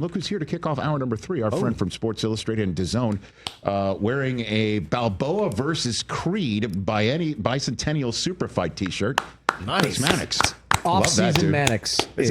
Look who's here to kick off hour number 3, our friend from Sports Illustrated and DAZN, wearing a Balboa versus Creed bicentennial super fight T-shirt. Nice. Mannix. Off-season Mannix is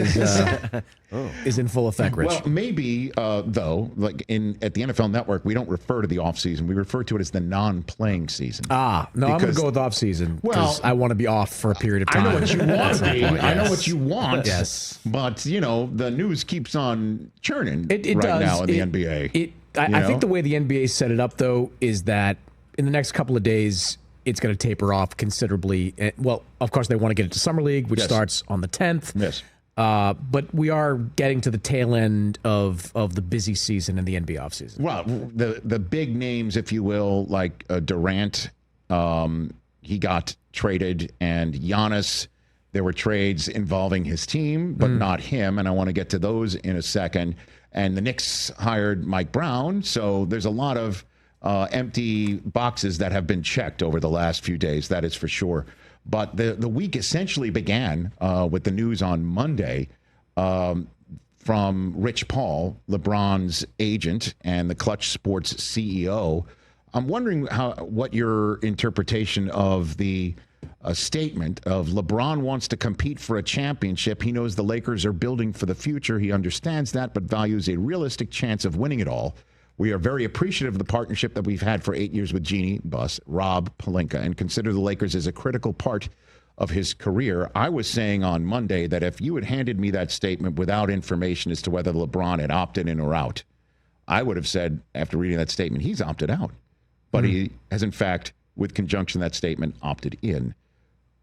in full effect, Rich. Well, maybe, though, like at the NFL Network, we don't refer to the off-season. We refer to it as the non-playing season. No, I'm going to go with off-season because I want to be off for a period of time. I know what you want, Dave. Yes. I know what you want. Yes. But, the news keeps on churning it right does. now in the NBA. I think the way the NBA set it up, though, is that in the next couple of days, it's going to taper off considerably. Well, of course, they want to get it to Summer League, which starts on the 10th. Yes. But we are getting to the tail end of the busy season in the NBA offseason. Well, the big names, if you will, like Durant, he got traded, and Giannis, there were trades involving his team, but not him, and I want to get to those in a second. And the Knicks hired Mike Brown, so there's a lot of empty boxes that have been checked over the last few days, that is for sure. But the week essentially began with the news on Monday from Rich Paul, LeBron's agent and the Clutch Sports CEO. I'm wondering what your interpretation of the statement of LeBron wants to compete for a championship. He knows the Lakers are building for the future. He understands that, but values a realistic chance of winning it all. We are very appreciative of the partnership that we've had for 8 years with Jeannie Buss, Rob Pelinka, and consider the Lakers as a critical part of his career. I was saying on Monday that if you had handed me that statement without information as to whether LeBron had opted in or out, I would have said, after reading that statement, he's opted out. But he has, in fact, with conjunction that statement, opted in.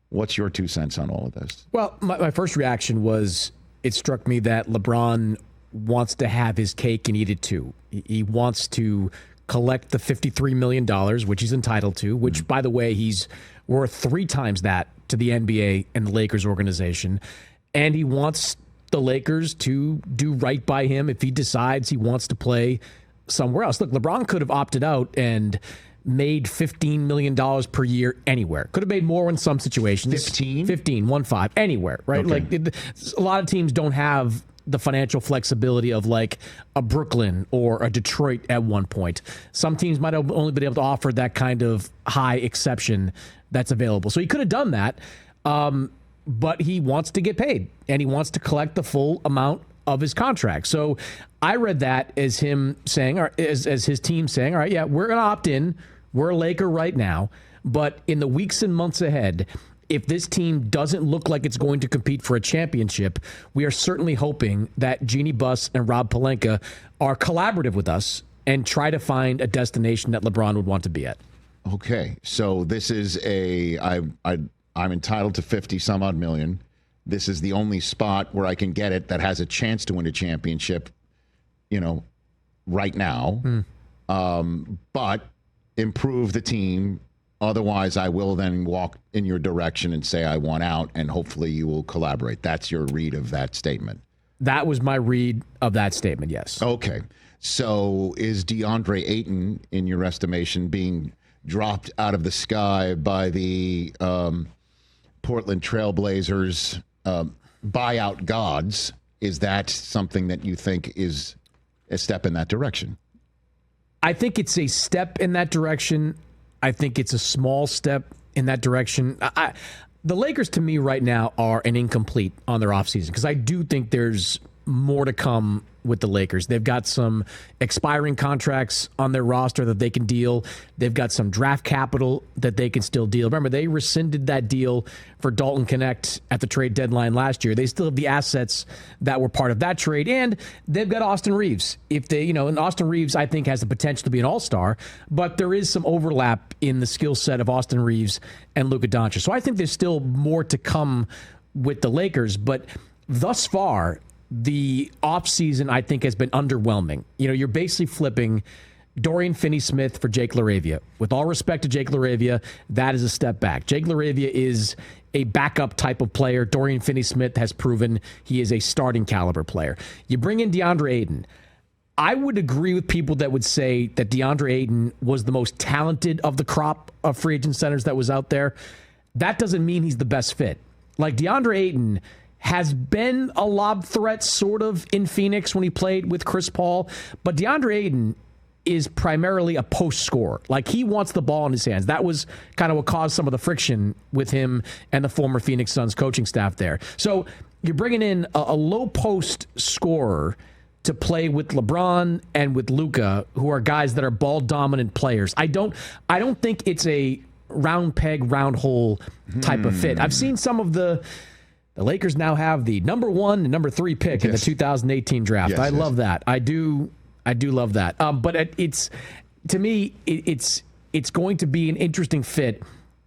What's your 2 cents on all of this? Well, my first reaction was it struck me that LeBron wants to have his cake and eat it too. He wants to collect the $53 million, which he's entitled to, which, by the way, he's worth 3 times that to the NBA and the Lakers organization. And he wants the Lakers to do right by him if he decides he wants to play somewhere else. Look, LeBron could have opted out and made $15 million per year anywhere. Could have made more in some situations. 15? 15, anywhere, right? Okay. Like a lot of teams don't have the financial flexibility of like a Brooklyn or a Detroit at one point. Some teams might have only been able to offer that kind of high exception that's available. So he could have done that, but he wants to get paid, and he wants to collect the full amount of his contract. So I read that as him saying, or as his team saying, all right, yeah, we're going to opt in. We're a Laker right now, but in the weeks and months ahead, if this team doesn't look like it's going to compete for a championship, we are certainly hoping that Jeannie Buss and Rob Pelinka are collaborative with us and try to find a destination that LeBron would want to be at. Okay, so this is I'm entitled to 50 some odd million. This is the only spot where I can get it that has a chance to win a championship, right now. But improve the team. Otherwise, I will then walk in your direction and say I want out, and hopefully you will collaborate. That's your read of that statement. That was my read of that statement, yes. Okay. So is DeAndre Ayton, in your estimation, being dropped out of the sky by the Portland Trailblazers buyout gods? Is that something that you think is a step in that direction? I think it's a step in that direction. I think it's a small step in that direction. The Lakers, to me, right now, are an incomplete on their offseason because I do think there's more to come with the Lakers. They've got some expiring contracts on their roster that they can deal. They've got some draft capital that they can still deal. Remember, they rescinded that deal for Dalton Connect at the trade deadline last year. They still have the assets that were part of that trade, and they've got Austin Reeves. If they, and Austin Reeves, I think, has the potential to be an all-star, but there is some overlap in the skill set of Austin Reeves and Luka Doncic. So I think there's still more to come with the Lakers, but thus far, the offseason, I think, has been underwhelming. You're basically flipping Dorian Finney-Smith for Jake LaRavia. With all respect to Jake LaRavia, that is a step back. Jake LaRavia is a backup type of player. Dorian Finney-Smith has proven he is a starting caliber player. You bring in DeAndre Ayton. I would agree with people that would say that DeAndre Ayton was the most talented of the crop of free agent centers that was out there. That doesn't mean he's the best fit. Like DeAndre Ayton has been a lob threat sort of in Phoenix when he played with Chris Paul. But DeAndre Ayton is primarily a post scorer. Like, he wants the ball in his hands. That was kind of what caused some of the friction with him and the former Phoenix Suns coaching staff there. So you're bringing in a low post scorer to play with LeBron and with Luka, who are guys that are ball dominant players. I don't think it's a round peg, round hole type of fit. I've seen some of the Lakers now have the number 1 and number 3 pick in the 2018 draft. I love that. I do love that. But it's, to me, it's going to be an interesting fit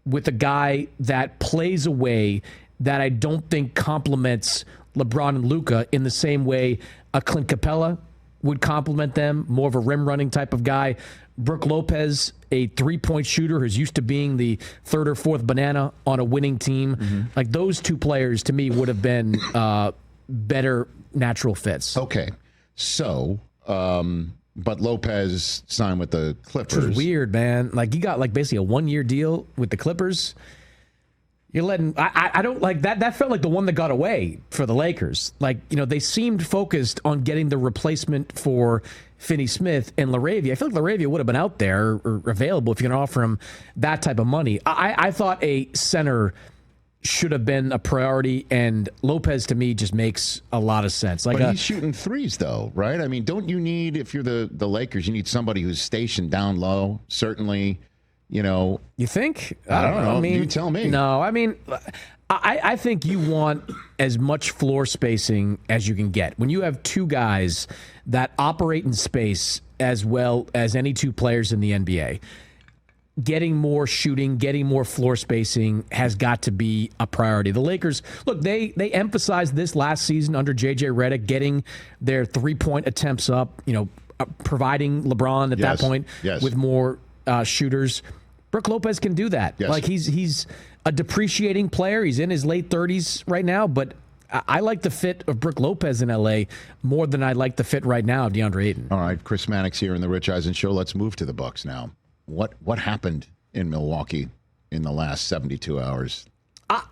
with a guy that plays a way that I don't think complements LeBron and Luka in the same way a Clint Capella would complement them, more of a rim running type of guy. Brook Lopez, a 3-point shooter who's used to being the 3rd or 4th banana on a winning team. Like, those two players to me would have been better natural fits. Okay. So, but Lopez signed with the Clippers. Which is weird, man. Like, he got like basically a 1-year deal with the Clippers. You're letting, I don't like that. That felt like the one that got away for the Lakers. Like, they seemed focused on getting the replacement for Finney Smith and LaRavia. I feel like LaRavia would have been out there or available if you're going to offer him that type of money. I thought a center should have been a priority, and Lopez to me just makes a lot of sense. Like, but he's shooting threes though, right? I mean, don't you need, if you're the Lakers, you need somebody who's stationed down low, certainly. You think? I don't know. I mean, you tell me. No, I mean, I think you want as much floor spacing as you can get. When you have two guys that operate in space as well as any two players in the NBA, getting more shooting, getting more floor spacing has got to be a priority. The Lakers, look, they emphasized this last season under JJ Redick, getting their 3-point attempts up, providing LeBron at that point with more shooters. Brook Lopez can do that. Like, he's a depreciating player. He's in his late 30s right now, but I like the fit of Brook Lopez in LA more than I like the fit right now of DeAndre Ayton. All right, Chris Mannix here in the Rich Eisen Show. Let's move to the Bucks now. What happened in Milwaukee in the last 72 hours?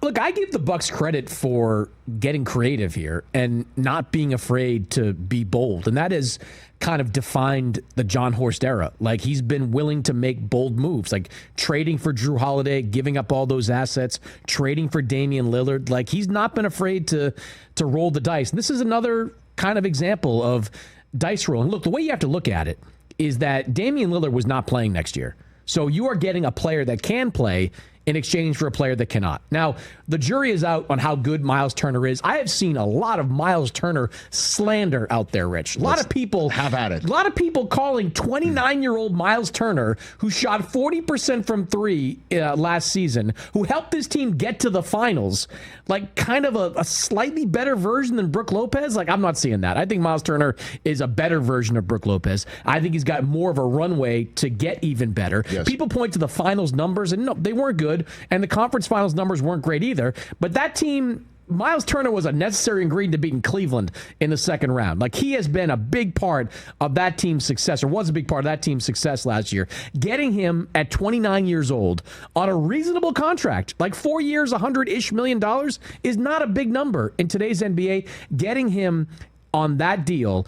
Look, I give the Bucks credit for getting creative here and not being afraid to be bold. And that has kind of defined the John Horst era. Like, he's been willing to make bold moves, like trading for Drew Holiday, giving up all those assets, trading for Damian Lillard. Like, he's not been afraid to roll the dice. And this is another kind of example of dice rolling. Look, the way you have to look at it is that Damian Lillard was not playing next year. So you are getting a player that can play in exchange for a player that cannot. Now, the jury is out on how good Myles Turner is. I have seen a lot of Myles Turner slander out there, Rich. A lot of people have at it. A lot of people calling 29-year-old Myles Turner, who shot 40% from 3 last season, who helped this team get to the finals, like kind of a slightly better version than Brook Lopez. Like, I'm not seeing that. I think Myles Turner is a better version of Brook Lopez. I think he's got more of a runway to get even better. People point to the finals numbers, and no, they weren't good. And the conference finals numbers weren't great either. But that team, Myles Turner was a necessary ingredient to beating Cleveland in the second round. Like, he has been a big part of that team's success, or was a big part of that team's success last year. Getting him at 29 years old on a reasonable contract, like 4 years, $100-ish million, is not a big number in today's NBA. Getting him on that deal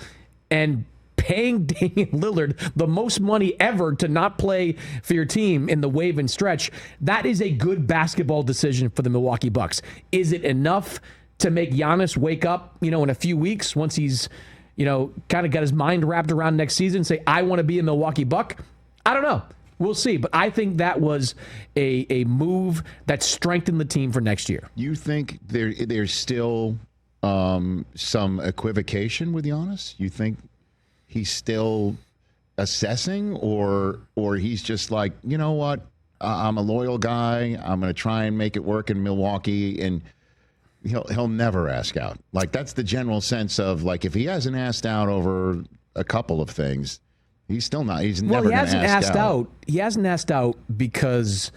and paying Damian Lillard the most money ever to not play for your team in the waive and stretch, that is a good basketball decision for the Milwaukee Bucks. Is it enough to make Giannis wake up, in a few weeks once he's, kind of got his mind wrapped around next season and say, I want to be a Milwaukee Buck? I don't know. We'll see. But I think that was a move that strengthened the team for next year. You think there's still some equivocation with Giannis? You think he's still assessing, or he's just like, you know what, I'm a loyal guy, I'm going to try and make it work in Milwaukee, and he'll never ask out? Like, that's the general sense of, like, if he hasn't asked out over a couple of things, he's still not. He's never going to ask out. He hasn't asked out because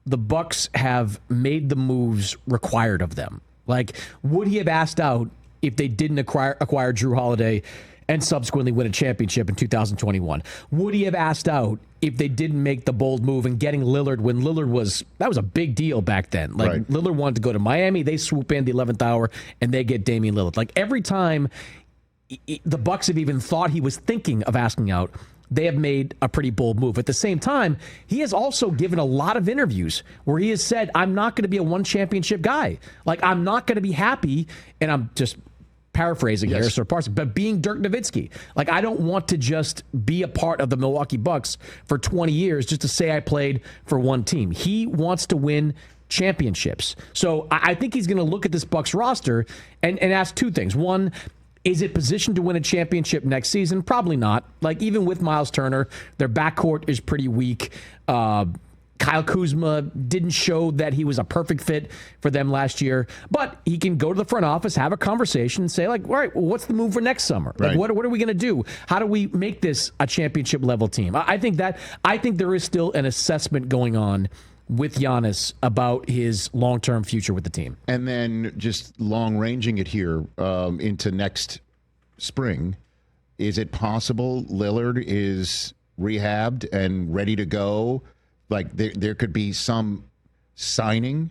the Bucks have made the moves required of them. Like, would he have asked out if they didn't acquire Drew Holiday and subsequently win a championship in 2021? Would he have asked out if they didn't make the bold move and getting Lillard when that was a big deal back then? Like, right. Lillard wanted to go to Miami. They swoop in the 11th hour and they get Damian Lillard. Like, every time the Bucks have even thought he was thinking of asking out, they have made a pretty bold move. At the same time, he has also given a lot of interviews where he has said, I'm not going to be a one championship guy. Like, I'm not going to be happy, and I'm just paraphrasing here, Sir Parson, but being Dirk Nowitzki. Like, I don't want to just be a part of the Milwaukee Bucks for 20 years just to say I played for one team. He wants to win championships. So I think he's going to look at this Bucks roster and ask two things. One, is it positioned to win a championship next season? Probably not. Like, even with Myles Turner, their backcourt is pretty weak. Kyle Kuzma didn't show that he was a perfect fit for them last year, but he can go to the front office, have a conversation, and say, like, all right, well, what's the move for next summer? Like, Right. what are we going to do? How do we make this a championship level team? I think there is still an assessment going on with Giannis about his long-term future with the team. And then just long-ranging it here into next spring, is it possible Lillard is rehabbed and ready to go? Like, there could be some signing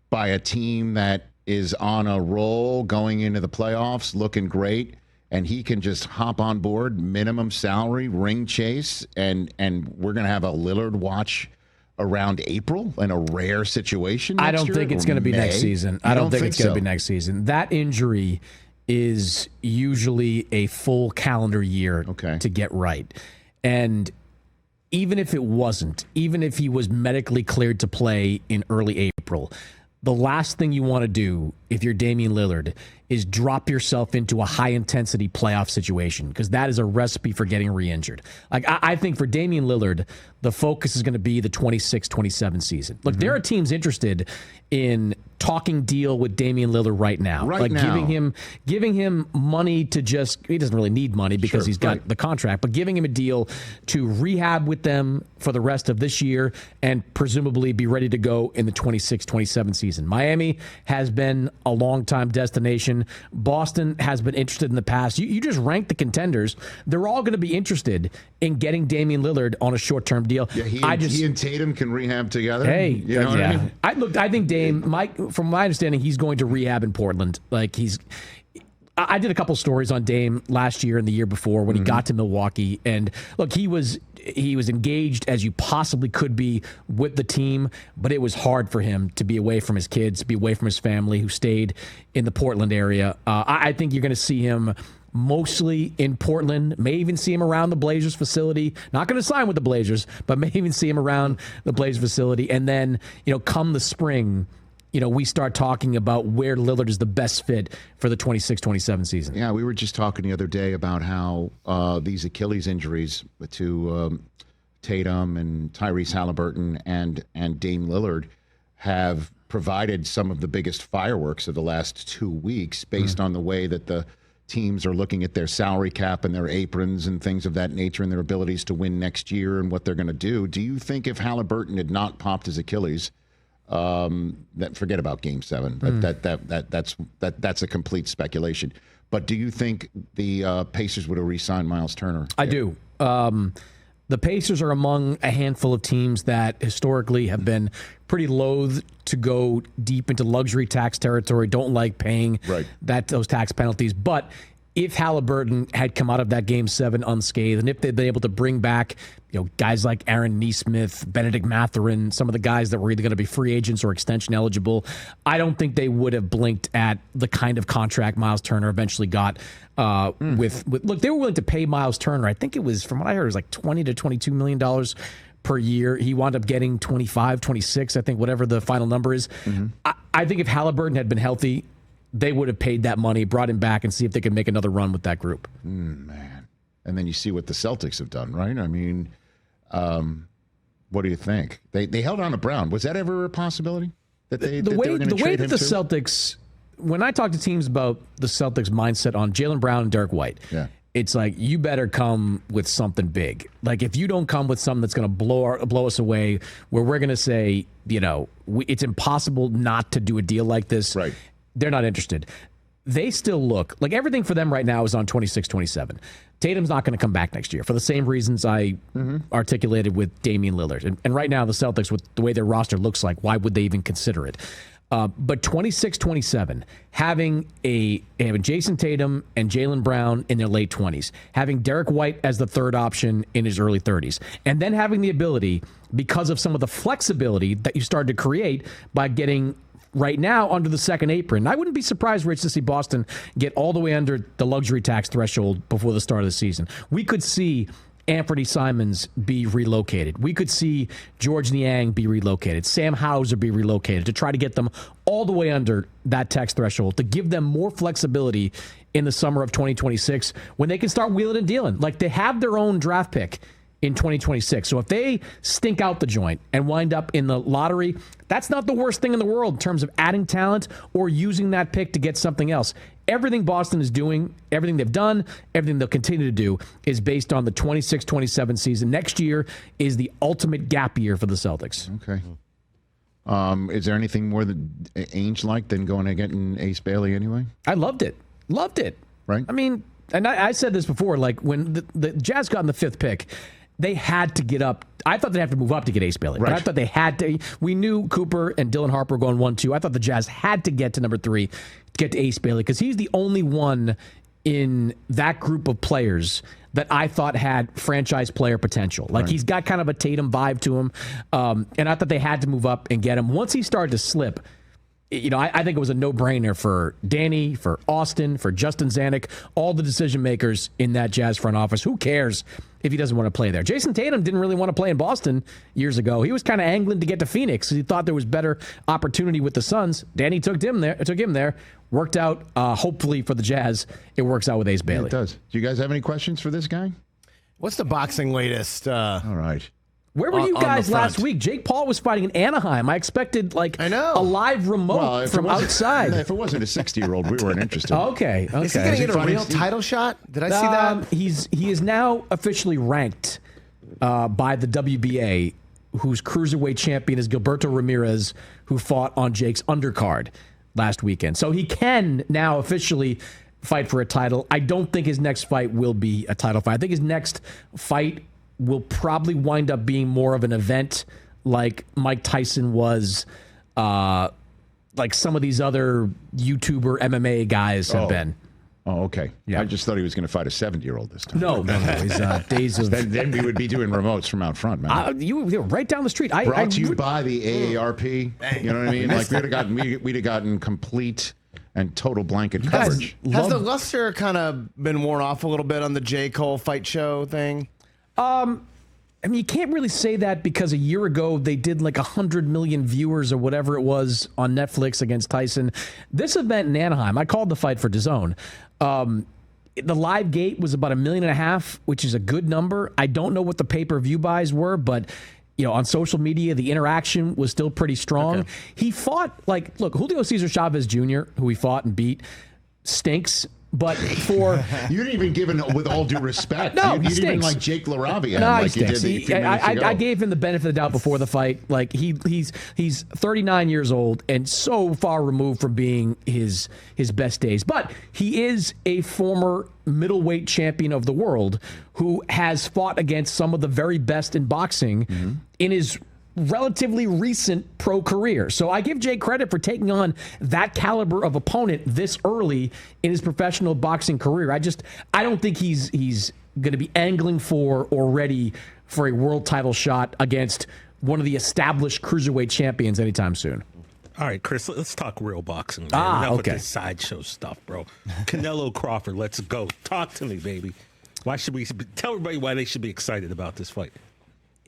by a team that is on a roll going into the playoffs, looking great, and he can just hop on board, minimum salary, ring chase, and we're going to have a Lillard watch around April in a rare situation next I don't year, think it's or going to be May? next season. You I don't think think it's going to so? be next season. That injury is usually a full calendar year Okay. to get right. And even if it wasn't, even if he was medically cleared to play in early April, the last thing you want to do if you're Damian Lillard is drop yourself into a high-intensity playoff situation, because that is a recipe for getting re-injured. Like, I think for Damian Lillard, the focus is going to be the 26-27 season. Look, there are teams interested in talking deal with Damian Lillard right now. Giving him money to just, he doesn't really need money because he's got the contract, but giving him a deal to rehab with them for the rest of this year and presumably be ready to go in the 26-27 season. Miami has been a long-time destination. Boston has been interested in the past. You just rank the contenders. They're all going to be interested in getting Damian Lillard on a short-term deal. Yeah, he and Tatum can rehab together. Hey, you know what I mean? I think Dame, from my understanding, he's going to rehab in Portland. Like, I did a couple stories on Dame last year and the year before when he got to Milwaukee, and look, he was engaged as you possibly could be with the team, but it was hard for him to be away from his kids, be away from his family who stayed in the Portland area. I think you're going to see him mostly in Portland, may even see him around the Blazers facility. Not going to sign with the Blazers, but may even see him around the Blazers facility. And then, come the spring, we start talking about where Lillard is the best fit for the 26-27 season. Yeah, we were just talking the other day about how these Achilles injuries to Tatum and Tyrese Haliburton and Dame Lillard have provided some of the biggest fireworks of the last 2 weeks based on the way that the teams are looking at their salary cap and their aprons and things of that nature and their abilities to win next year and what they're going to do. Do you think if Haliburton had not popped his Achilles, that forget about Game 7, but that's a complete speculation. But do you think the Pacers would have re-signed Myles Turner? I do. The Pacers are among a handful of teams that historically have been pretty loath to go deep into luxury tax territory, don't like paying those tax penalties. But if Haliburton had come out of that Game 7 unscathed, and if they'd been able to bring back guys like Aaron Nesmith, Benedict Mathurin, some of the guys that were either going to be free agents or extension eligible, I don't think they would have blinked at the kind of contract Myles Turner eventually got. With look, they were willing to pay Myles Turner. I think it was, from what I heard, it was like $20 to $22 million per year. He wound up getting 25, 26, I think, whatever the final number is. I think if Haliburton had been healthy, they would have paid that money, brought him back, and see if they could make another run with that group. Man. And then you see what the Celtics have done, right? I mean, what do you think? They held on to Brown. Was that ever a possibility? The way that the Celtics, when I talk to teams about the Celtics mindset on Jaylen Brown and Derek White, it's like, you better come with something big. Like, if you don't come with something that's going to blow us away, where we're going to say, it's impossible not to do a deal like this, they're not interested. they still look like everything for them right now is on 26-27. Tatum's not going to come back next year for the same reasons I articulated with Damian Lillard. And right now, the Celtics, with the way their roster looks like, why would they even consider it? But 26-27, having Jayson Tatum and Jaylen Brown in their late 20s, having Derek White as the third option in his early 30s, and then having the ability, because of some of the flexibility that you started to create by getting right now under the second apron. I wouldn't be surprised, Rich, to see Boston get all the way under the luxury tax threshold before the start of the season. We could see Anthony Simons be relocated. We could see George Niang be relocated. Sam Hauser be relocated to try to get them all the way under that tax threshold, to give them more flexibility in the summer of 2026 when they can start wheeling and dealing. Like, they have their own draft pick in 2026. So if they stink out the joint and wind up in the lottery, that's not the worst thing in the world in terms of adding talent or using that pick to get something else. Everything Boston is doing, everything they've done, everything they'll continue to do is based on the 26-27 season. Next year is the ultimate gap year for the Celtics. Okay. Is there anything more that Ainge liked than going and getting Ace Bailey anyway? I loved it. Loved it. Right. I mean, and I said this before, like when the Jazz got in the fifth pick, they had to get up. I thought they'd have to move up to get Ace Bailey. Right. But I thought they had to. We knew Cooper and Dylan Harper were going 1-2. I thought the Jazz had to get to number 3 to get to Ace Bailey because he's the only one in that group of players that I thought had franchise player potential. Like, he's got kind of a Tatum vibe to him. And I thought they had to move up and get him. Once he started to slip, I think it was a no-brainer for Danny, for Austin, for Justin Zanuck, all the decision makers in that Jazz front office. Who cares if he doesn't want to play there? Jayson Tatum didn't really want to play in Boston years ago. He was kind of angling to get to Phoenix because he thought there was better opportunity with the Suns. Danny took him there. Worked out. Hopefully for the Jazz, it works out with Ace Bailey. Yeah, it does. Do you guys have any questions for this guy? What's the boxing latest? All right. Where were you guys last week? Jake Paul was fighting in Anaheim. I expected a live remote from outside. If it wasn't a 60-year-old, we weren't interested. Okay. Is he going to get a real title shot? Did I see that? He is now officially ranked by the WBA, whose cruiserweight champion is Gilberto Ramirez, who fought on Jake's undercard last weekend. So he can now officially fight for a title. I don't think his next fight will be a title fight. I think his next fight will probably wind up being more of an event like Mike Tyson was, like some of these other YouTuber MMA guys have been. Oh, okay. Yeah. I just thought he was going to fight a 70-year-old this time. No. His days of... Then we would be doing remotes from out front, man. You were right down the street. Brought to you by the AARP. You know what I mean? Like, we'd have gotten complete and total blanket coverage. Has the luster kind of been worn off a little bit on the J. Cole fight show thing? I mean, you can't really say that because a year ago they did like 100 million viewers or whatever it was on Netflix against Tyson. This event in Anaheim, I called the fight for DAZN. The live gate was about 1.5 million, which is a good number. I don't know what the pay-per-view buys were, but on social media, the interaction was still pretty strong. Okay. He fought look, Julio Cesar Chavez Jr., who he fought and beat, stinks. But for you didn't even give him, with all due respect. No, you didn't even like Jake LaRavia. No, like he stinks. You did I gave him the benefit of the doubt before the fight. Like he's 39 years old and so far removed from being his best days. But he is a former middleweight champion of the world who has fought against some of the very best in boxing in his relatively recent pro career. So I give Jake credit for taking on that caliber of opponent this early in his professional boxing career. I don't think he's going to be angling for or ready for a world title shot against one of the established cruiserweight champions anytime soon. All right, Chris, let's talk real boxing. Man. Enough with this sideshow stuff, bro. Canelo Crawford, let's go. Talk to me, baby. Why should we tell everybody why they should be excited about this fight?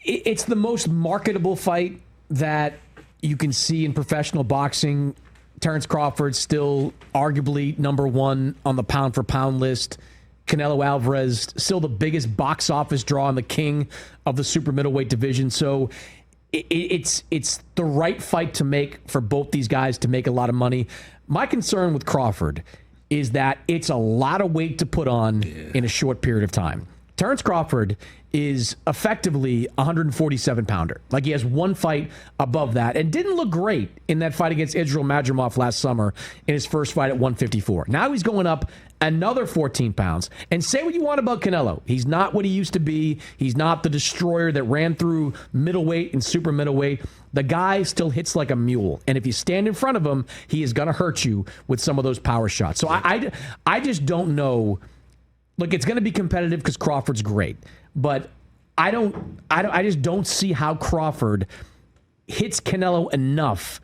It's the most marketable fight that you can see in professional boxing. Terrence Crawford still arguably number 1 on the pound-for-pound list. Canelo Alvarez still the biggest box office draw and the king of the super middleweight division. So it's the right fight to make for both these guys to make a lot of money. My concern with Crawford is that it's a lot of weight to put on in a short period of time. Terrence Crawford is effectively a 147-pounder. Like, he has one fight above that and didn't look great in that fight against Israel Madrimov last summer in his first fight at 154. Now he's going up another 14 pounds. And say what you want about Canelo. He's not what he used to be. He's not the destroyer that ran through middleweight and super middleweight. The guy still hits like a mule. And if you stand in front of him, he is going to hurt you with some of those power shots. So I just don't know. Look, it's going to be competitive because Crawford's great. But I just don't see how Crawford hits Canelo enough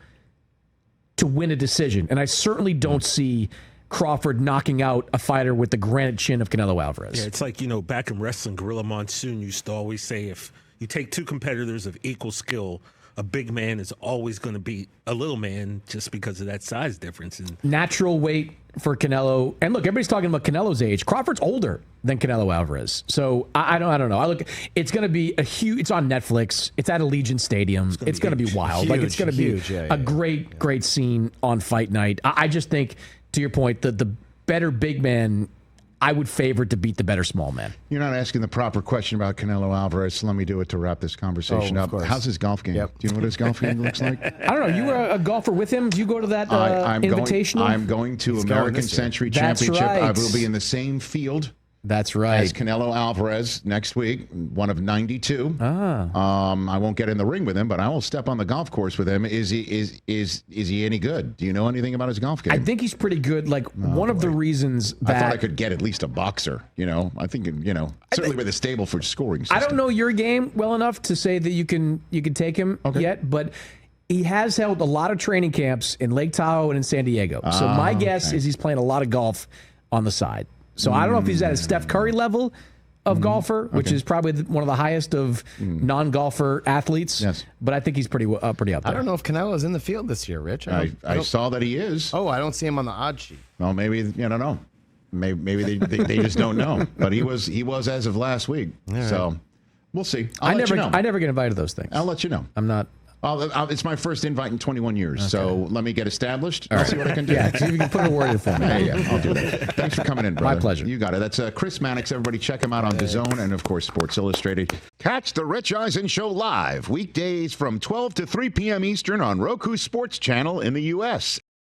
to win a decision. And I certainly don't see Crawford knocking out a fighter with the granite chin of Canelo Alvarez. Yeah, it's like, back in wrestling, Gorilla Monsoon used to always say, if you take two competitors of equal skill, a big man is always going to beat a little man just because of that size difference. And natural weight for Canelo. And look, everybody's talking about Canelo's age. Crawford's older than Canelo Alvarez. So I don't know. It's going to be it's on Netflix. It's at Allegiant Stadium. It's going to be wild. Huge, it's going to be a great scene on fight night. I just think, to your point, that the better big man, I would favor to beat the better small man. You're not asking the proper question about Canelo Alvarez, so let me do it to wrap this conversation up. Course. How's his golf game? Yep. Do you know what his golf game looks like? I don't know. You were a golfer with him. Did you go to that invitational? I'm going to American Century That's Championship. right. I will be in the same field That's right. as Canelo Alvarez next week, one of 92. I won't get in the ring with him, but I will step on the golf course with him. Is he any good? Do you know anything about his golf game? I think he's pretty good. Like, one of the reasons that I thought I could get at least a boxer. I think certainly with a stable for scoring system. I don't know your game well enough to say that you can take him yet, but he has held a lot of training camps in Lake Tahoe and in San Diego. So my guess is he's playing a lot of golf on the side. So I don't know if he's at a Steph Curry level of golfer, which is probably one of the highest of non-golfer athletes. Yes. But I think he's pretty up there. I don't know if Canelo's in the field this year, Rich. I saw that he is. Oh, I don't see him on the odd sheet. Well, maybe I don't know. Maybe they just don't know. But he was as of last week. So we'll see. I never get invited to those things. I'll let you know. I'm not. It's my first invite in 21 years, so let me get established. I'll see what I can do. Yeah, see if you can put a word in for me. Yeah, I'll do that. Thanks for coming in, brother. My pleasure. You got it. That's Chris Mannix. Everybody check him out on DAZN and, of course, Sports Illustrated. Catch the Rich Eisen Show live weekdays from 12 to 3 p.m. Eastern on Roku Sports Channel in the U.S.